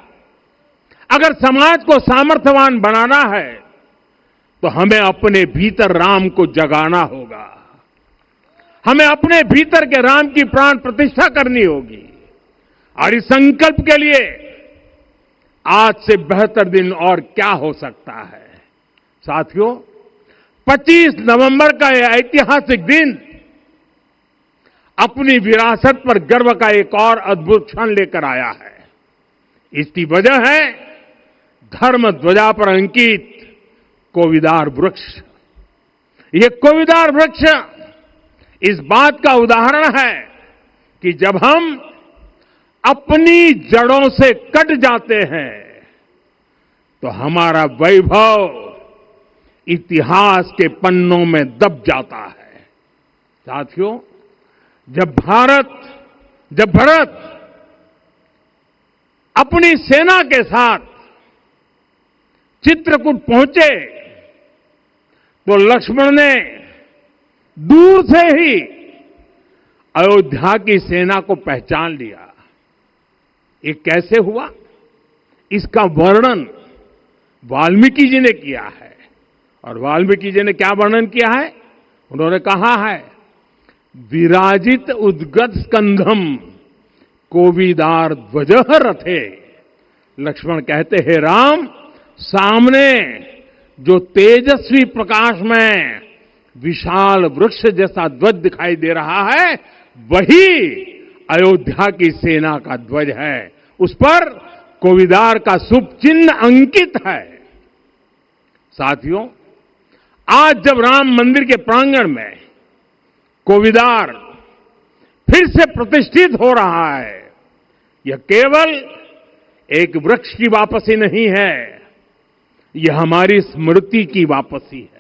S6: अगर समाज को सामर्थ्यवान बनाना है, तो हमें अपने भीतर राम को जगाना होगा। हमें अपने भीतर के राम की प्राण प्रतिष्ठा करनी होगी। और इस संकल्प के लिए आज से बेहतर दिन और क्या हो सकता है। साथियों, 25 नवंबर का यह ऐतिहासिक दिन अपनी विरासत पर गर्व का एक और अद्भुत क्षण लेकर आया है। इसकी वजह है धर्म ध्वजा पर अंकित कोविदार वृक्ष। ये कोविदार वृक्ष इस बात का उदाहरण है कि जब हम अपनी जड़ों से कट जाते हैं तो हमारा वैभव इतिहास के पन्नों में दब जाता है। साथियों, जब भरत अपनी सेना के साथ चित्रकूट पहुंचे तो लक्ष्मण ने दूर से ही अयोध्या की सेना को पहचान लिया। ये कैसे हुआ, इसका वर्णन वाल्मीकि जी ने किया है। और वाल्मीकि जी ने क्या वर्णन किया है? उन्होंने कहा है, विराजित उद्गत स्कंधम कोविदार ध्वज रथे। लक्ष्मण कहते हैं, राम, सामने जो तेजस्वी प्रकाश में विशाल वृक्ष जैसा ध्वज दिखाई दे रहा है, वही अयोध्या की सेना का ध्वज है। उस पर कोविदार का शुभ चिन्ह अंकित है। साथियों, आज जब राम मंदिर के प्रांगण में कोविदार फिर से प्रतिष्ठित हो रहा है, यह केवल एक वृक्ष की वापसी नहीं है, यह हमारी स्मृति की वापसी है,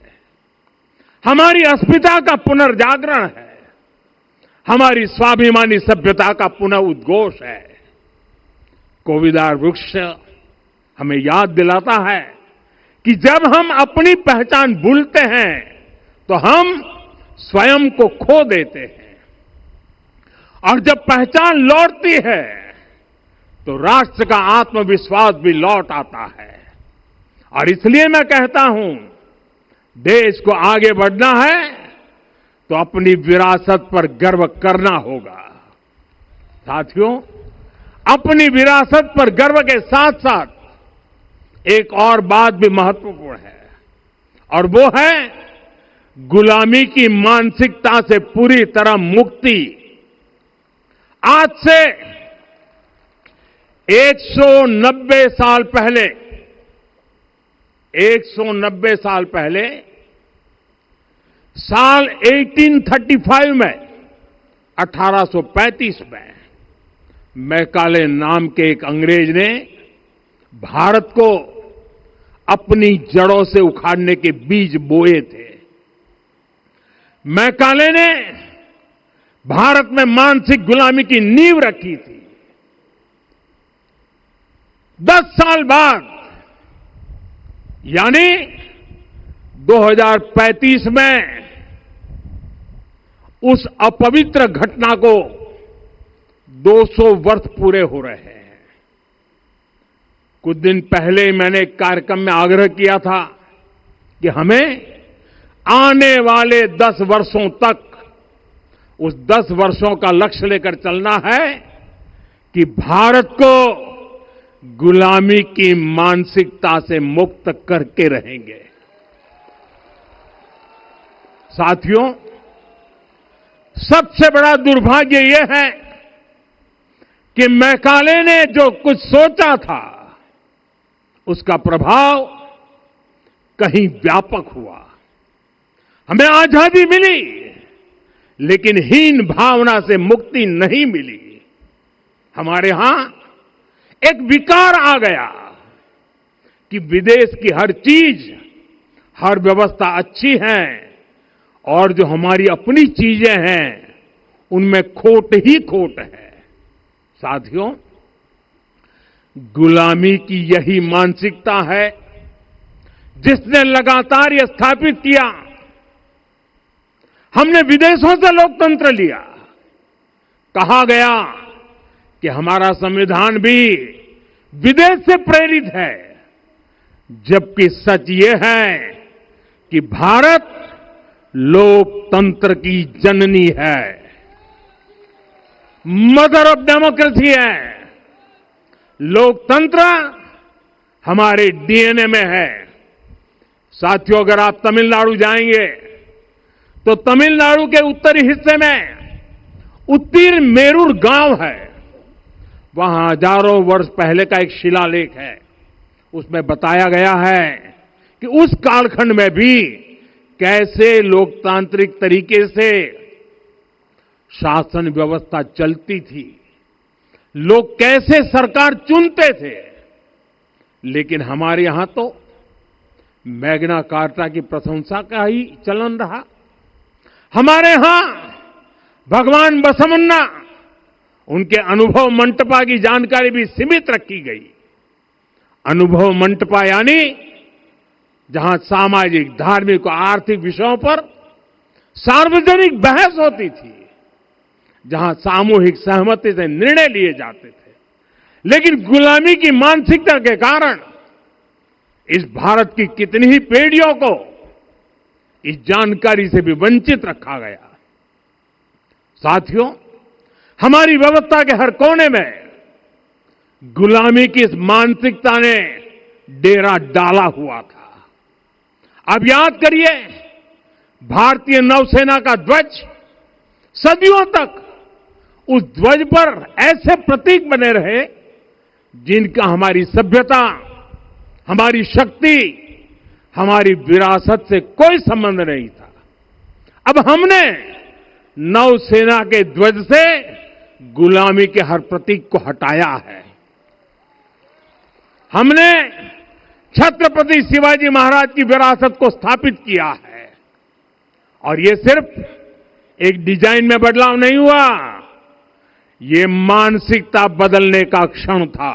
S6: हमारी अस्मिता का पुनर्जागरण है, हमारी स्वाभिमानी सभ्यता का पुनः उद्घोष है। कोविदार वृक्ष हमें याद दिलाता है कि जब हम अपनी पहचान भूलते हैं तो हम स्वयं को खो देते हैं, और जब पहचान लौटती है तो राष्ट्र का आत्मविश्वास भी लौट आता है। और इसलिए मैं कहता हूं, देश को आगे बढ़ना है तो अपनी विरासत पर गर्व करना होगा। साथियों, अपनी विरासत पर गर्व के साथ साथ एक और बात भी महत्वपूर्ण है, और वो है गुलामी की मानसिकता से पूरी तरह मुक्ति। आज से 190 साल पहले 190 साल पहले साल 1835 में 1835 में मैकाले नाम के एक अंग्रेज ने भारत को अपनी जड़ों से उखाड़ने के बीज बोए थे। मैकाले ने भारत में मानसिक गुलामी की नींव रखी थी। 10 साल बाद, यानी 2035 में उस अपवित्र घटना को 200 वर्ष पूरे हो रहे हैं। कुछ दिन पहले मैंने एक कार्यक्रम में आग्रह किया था कि हमें आने वाले 10 वर्षों तक उस 10 वर्षों का लक्ष्य लेकर चलना है कि भारत को गुलामी की मानसिकता से मुक्त करके रहेंगे। साथियों, सबसे बड़ा दुर्भाग्य यह है कि मैकाले ने जो कुछ सोचा था उसका प्रभाव कहीं व्यापक हुआ। हमें आजादी मिली, लेकिन हीन भावना से मुक्ति नहीं मिली। हमारे यहां एक विकार आ गया कि विदेश की हर चीज, हर व्यवस्था अच्छी है और जो हमारी अपनी चीजें हैं उनमें खोट ही खोट है। साथियों, गुलामी की यही मानसिकता है जिसने लगातार यह स्थापित किया। हमने विदेशों से लोकतंत्र लिया। कहा गया कि हमारा संविधान भी विदेश से प्रेरित है, जबकि सच ये है कि भारत लोकतंत्र की जननी है, मदर ऑफ डेमोक्रेसी है। लोकतंत्र हमारे डीएनए में है। साथियों, अगर आप तमिलनाडु जाएंगे तो तमिलनाडु के उत्तरी हिस्से में उत्तीर मेरूर गांव है। वहां हजारों वर्ष पहले का एक शिलालेख है। उसमें बताया गया है कि उस कालखंड में भी कैसे लोकतांत्रिक तरीके से शासन व्यवस्था चलती थी, लोग कैसे सरकार चुनते थे। लेकिन हमारे यहां तो मैग्ना कार्टा की प्रशंसा का ही चलन रहा। हमारे यहां भगवान बसवन्ना, उनके अनुभव मंटपा की जानकारी भी सीमित रखी गई। अनुभव मंटपा यानी जहां सामाजिक, धार्मिक और आर्थिक विषयों पर सार्वजनिक बहस होती थी, जहां सामूहिक सहमति से निर्णय लिए जाते थे। लेकिन गुलामी की मानसिकता के कारण इस भारत की कितनी ही पीढ़ियों को इस जानकारी से भी वंचित रखा गया। साथियों, हमारी व्यवस्था के हर कोने में गुलामी की इस मानसिकता ने डेरा डाला हुआ था। अब याद करिए, भारतीय नौसेना का ध्वज सदियों तक उस ध्वज पर ऐसे प्रतीक बने रहे जिनका हमारी सभ्यता, हमारी शक्ति, हमारी विरासत से कोई संबंध नहीं था। अब हमने नौसेना के ध्वज से गुलामी के हर प्रतीक को हटाया है। हमने छत्रपति शिवाजी महाराज की विरासत को स्थापित किया है। और ये सिर्फ एक डिजाइन में बदलाव नहीं हुआ, ये मानसिकता बदलने का क्षण था।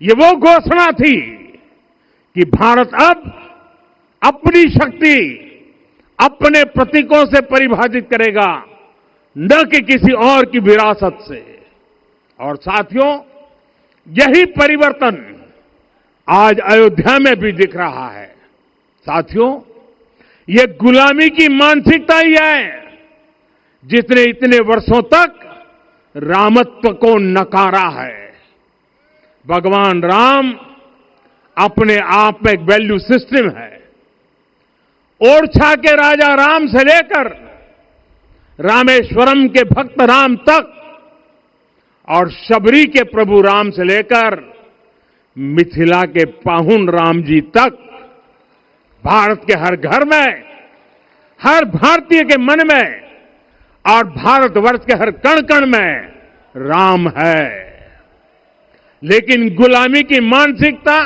S6: ये वो घोषणा थी कि भारत अब अपनी शक्ति अपने प्रतीकों से परिभाषित करेगा, न कि किसी और की विरासत से। और साथियों, यही परिवर्तन आज अयोध्या में भी दिख रहा है। साथियों, ये गुलामी की मानसिकता ही है जिसने इतने वर्षों तक रामत्व को नकारा है। भगवान राम अपने आप में एक वैल्यू सिस्टम है। ओरछा के राजा राम से लेकर रामेश्वरम के भक्त राम तक और शबरी के प्रभु राम से लेकर मिथिला के पाहुन राम जी तक भारत के हर घर में, हर भारतीय के मन में और भारतवर्ष के हर कण कण में राम है। लेकिन गुलामी की मानसिकता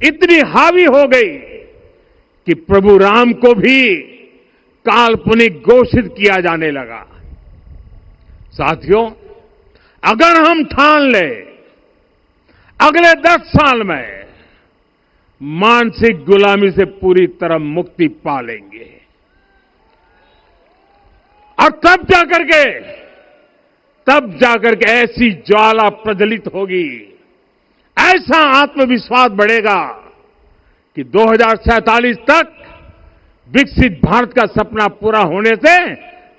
S6: इतनी हावी हो गई कि प्रभु राम को भी काल्पनिक घोषित किया जाने लगा। साथियों, अगर हम ठान लें अगले 10 साल में मानसिक गुलामी से पूरी तरह मुक्ति पा लेंगे। और तब जाकर के ऐसी ज्वाला प्रज्वलित होगी, ऐसा आत्मविश्वास बढ़ेगा कि 2047 तक विकसित भारत का सपना पूरा होने से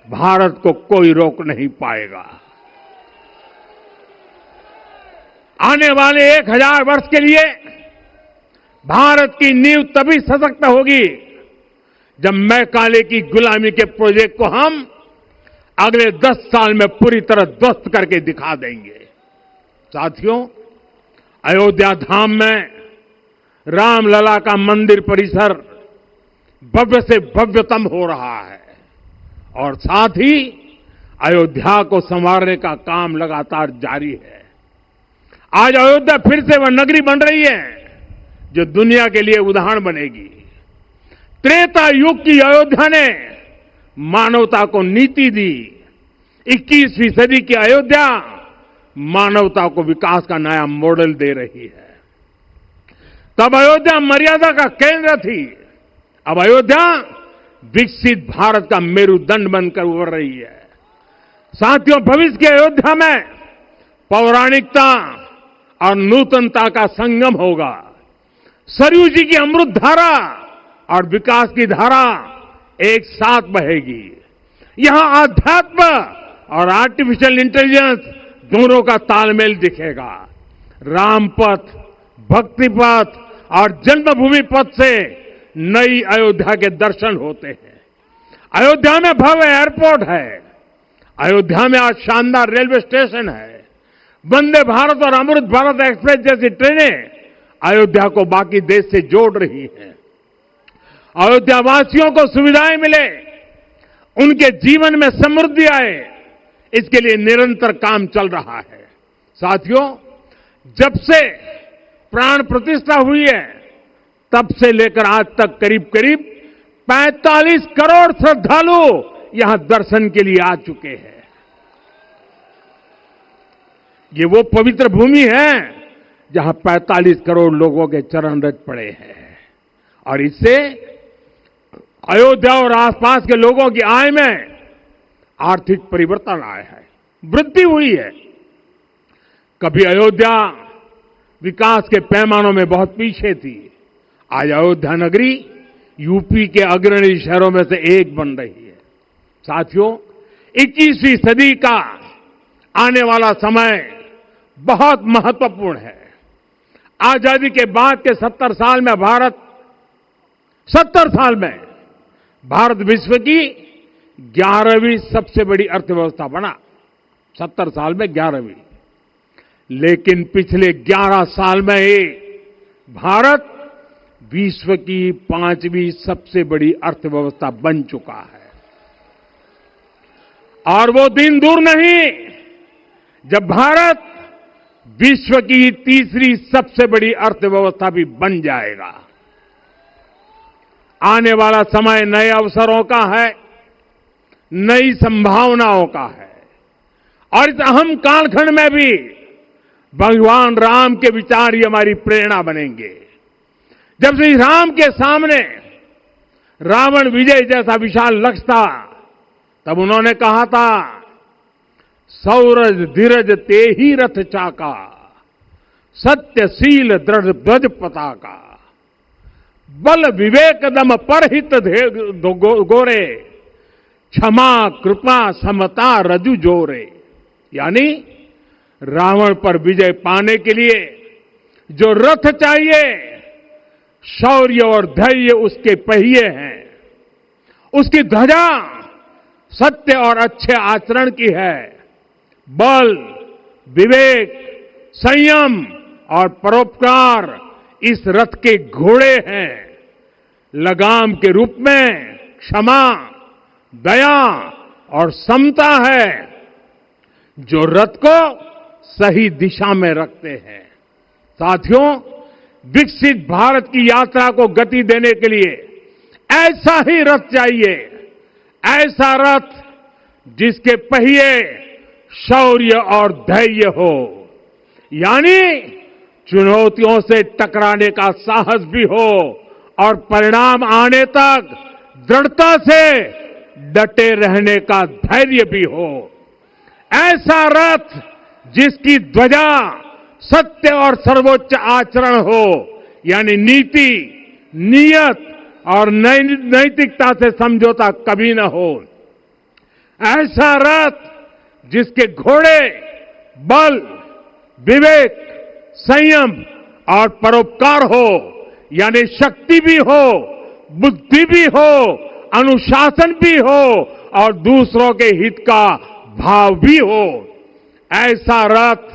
S6: भारत को कोई रोक नहीं पाएगा। आने वाले 1000 वर्ष के लिए भारत की नींव तभी सशक्त होगी जब मैकाले की गुलामी के प्रोजेक्ट को हम अगले 10 साल में पूरी तरह ध्वस्त करके दिखा देंगे। साथियों, अयोध्या धाम में रामलला का मंदिर परिसर भव्य से भव्यतम हो रहा है और साथ ही अयोध्या को संवारने का काम लगातार जारी है। आज अयोध्या फिर से वह नगरी बन रही है जो दुनिया के लिए उदाहरण बनेगी। त्रेता युग की अयोध्या ने मानवता को नीति दी। 21वीं सदी की अयोध्या मानवता को विकास का नया मॉडल दे रही है। तब अयोध्या मर्यादा का केंद्र थी, अब अयोध्या विकसित भारत का मेरुदंड बनकर उभर रही है। साथियों, भविष्य की अयोध्या में पौराणिकता और नूतनता का संगम होगा। सरयू जी की अमृत धारा और विकास की धारा एक साथ बहेगी। यहां आध्यात्म और आर्टिफिशियल इंटेलिजेंस दोनों का तालमेल दिखेगा। राम पथ, भक्ति पथ और जन्मभूमि पथ से नई अयोध्या के दर्शन होते हैं। अयोध्या में भव्य एयरपोर्ट है। अयोध्या में आज शानदार रेलवे स्टेशन है। वंदे भारत और अमृत भारत एक्सप्रेस जैसी ट्रेनें अयोध्या को बाकी देश से जोड़ रही हैं। अयोध्या वासियों को सुविधाएं मिले, उनके जीवन में समृद्धि आए, इसके लिए निरंतर काम चल रहा है। साथियों, जब से प्राण प्रतिष्ठा हुई है तब से लेकर आज तक करीब करीब 45 करोड़ श्रद्धालु यहां दर्शन के लिए आ चुके हैं। ये वो पवित्र भूमि है जहां 45 करोड़ लोगों के चरण रज पड़े हैं और इससे अयोध्या और आसपास के लोगों की आय में आर्थिक परिवर्तन आया है, वृद्धि हुई है। कभी अयोध्या विकास के पैमानों में बहुत पीछे थी, आज अयोध्या नगरी यूपी के अग्रणी शहरों में से एक बन रही है। साथियों, 21वीं सदी का आने वाला समय बहुत महत्वपूर्ण है। आजादी के बाद के 70 साल में भारत विश्व की 11वीं सबसे बड़ी अर्थव्यवस्था बना। 70 साल में 11वीं। लेकिन पिछले 11 साल में ही भारत विश्व की 5वीं सबसे बड़ी अर्थव्यवस्था बन चुका है। और वो दिन दूर नहीं जब भारत विश्व की 3री सबसे बड़ी अर्थव्यवस्था भी बन जाएगा। आने वाला समय नए अवसरों का है, नई संभावनाओं का है और इस अहम कालखंड में भी भगवान राम के विचार ही हमारी प्रेरणा बनेंगे। जब श्री राम के सामने रावण विजय जैसा विशाल लक्ष्य था, तब उन्होंने कहा था, सौरज धीरज ते ही रथ चाका, सत्यशील दृढ़ ध्वज पताका, बल विवेक दम परहित गोरे, क्षमा कृपा समता रजु जोरे। यानी रावण पर विजय पाने के लिए जो रथ चाहिए, शौर्य और धैर्य उसके पहिए हैं, उसकी ध्वजा सत्य और अच्छे आचरण की है, बल विवेक संयम और परोपकार इस रथ के घोड़े हैं। लगाम के रूप में क्षमा, दया और समता है जो रथ को सही दिशा में रखते हैं। साथियों, विकसित भारत की यात्रा को गति देने के लिए ऐसा ही रथ चाहिए, ऐसा रथ जिसके पहिए शौर्य और धैर्य हो, यानी चुनौतियों से टकराने का साहस भी हो और परिणाम आने तक दृढ़ता से डटे रहने का धैर्य भी हो। ऐसा रथ जिसकी ध्वजा सत्य और सर्वोच्च आचरण हो, यानी नीति, नियत और नैतिकता से समझौता कभी न हो। ऐसा रथ जिसके घोड़े बल, विवेक, संयम और परोपकार हो, यानी शक्ति भी हो, बुद्धि भी हो, अनुशासन भी हो और दूसरों के हित का भाव भी हो। ऐसा रथ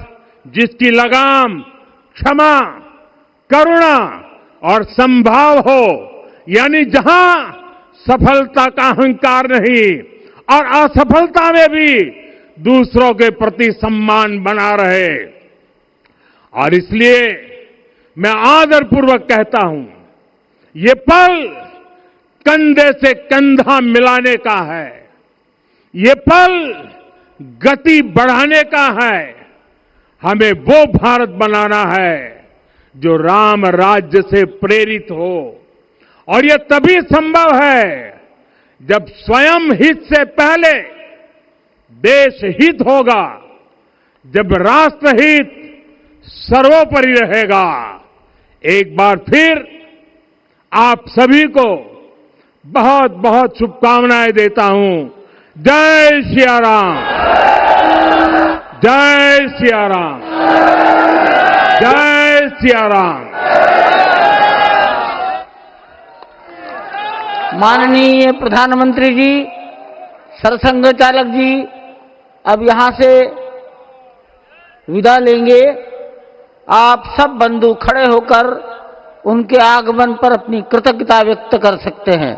S6: जिसकी लगाम क्षमा, करुणा और संभाव हो, यानी जहां सफलता का अहंकार नहीं और असफलता में भी दूसरों के प्रति सम्मान बना रहे। और इसलिए मैं आदरपूर्वक कहता हूं, ये पल कंधे से कंधा मिलाने का है, ये पल गति बढ़ाने का है। हमें वो भारत बनाना है जो राम राज्य से प्रेरित हो, और यह तभी संभव है जब स्वयं हित से पहले देश हित होगा, जब राष्ट्रहित सर्वोपरि रहेगा। एक बार फिर आप सभी को बहुत बहुत शुभकामनाएं देता हूं। जय सिया राम, जय सिया राम, जय सिया राम।
S4: माननीय प्रधानमंत्री जी, सरसंघ चालक जी अब यहां से विदा लेंगे। आप सब बंधु खड़े होकर उनके आगमन पर अपनी कृतज्ञता व्यक्त कर सकते हैं।